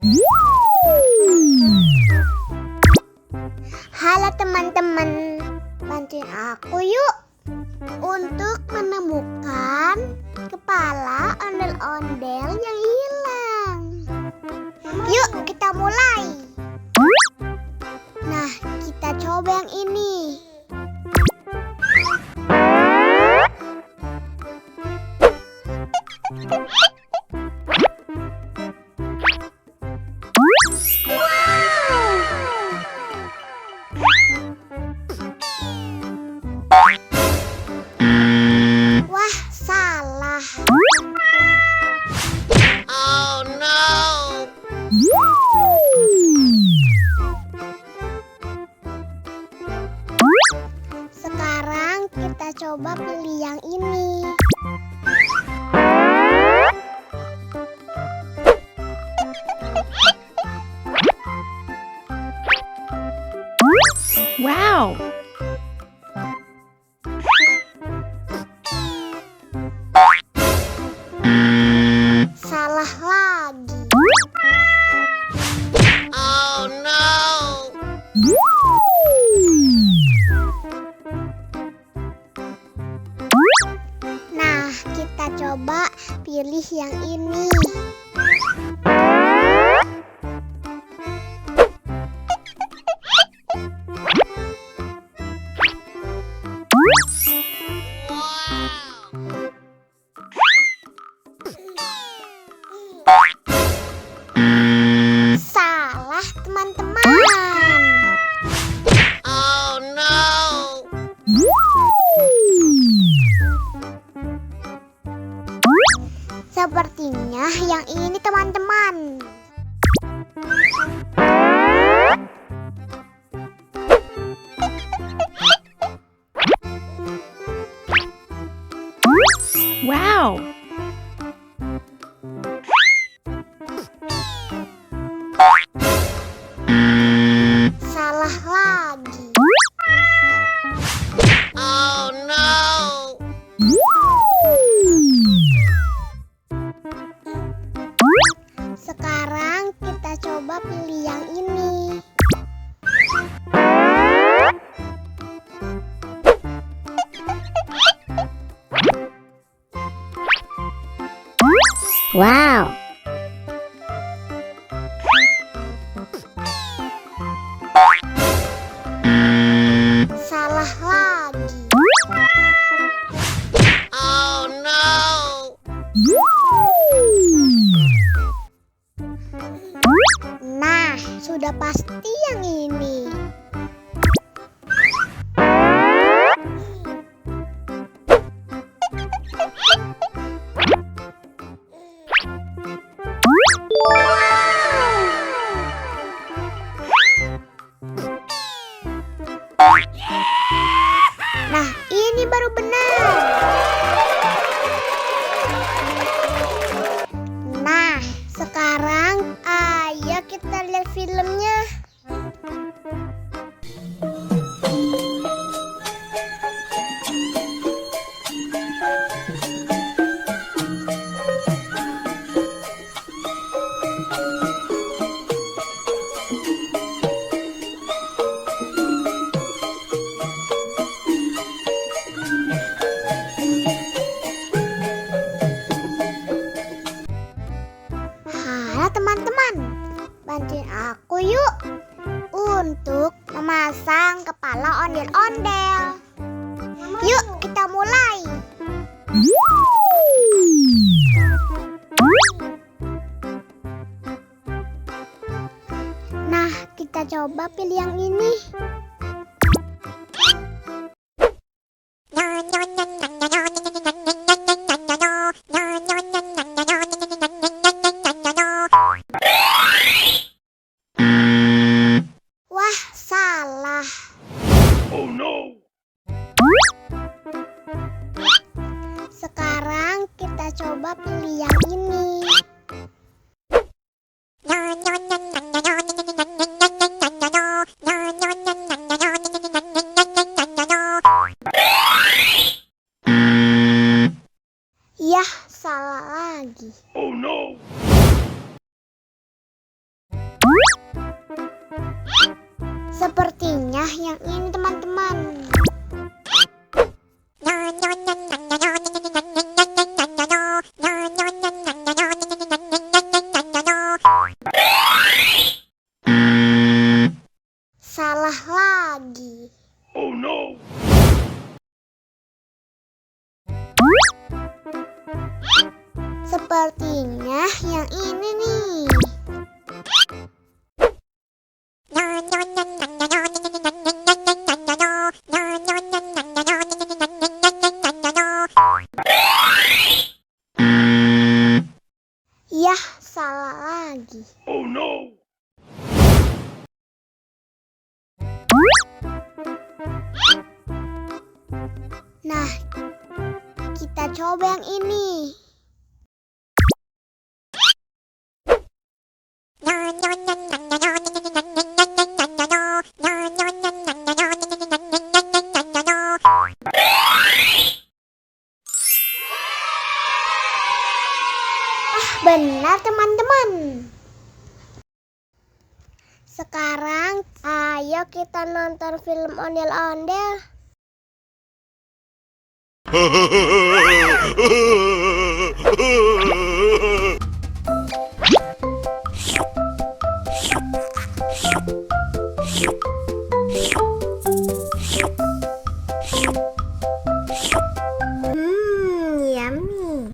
Halo teman-teman, bantuin aku yuk untuk menemukan kepala ondel-ondel yang hilang. Yuk kita mulai. Nah, kita coba yang ini. Wah, salah. Oh no! Sekarang kita coba pilih yang ini. Wow! Salah lagi. Oh no! Nah, kita coba pilih yang ini. Salah, teman-teman. Oh no! Sepertinya yang ini, teman-teman. Wow! Salah lagi. Oh no! Sekarang kita coba pilih yang ini. Wow! Salah lagi. Oh no! Nah, sudah pasti yang ini. Nah, ini baru benar. Nah, sekarang ayo kita lihat filmnya. Halo teman-teman, bantuin aku yuk untuk memasang kepala ondel-ondel. Yuk kita mulai. Nah, kita coba pilih yang ini. Wah, salah. Oh no! Sekarang kita coba pilih yang ini. Yah, salah lagi. Oh no! Nah, yang ini teman-teman. Salah lagi. Oh no! Sepertinya yang ini nih. Yah, salah lagi. Oh no! Nah, kita coba yang ini. Benar teman-teman. Sekarang ayo kita nonton film ondel-ondel. Yummy.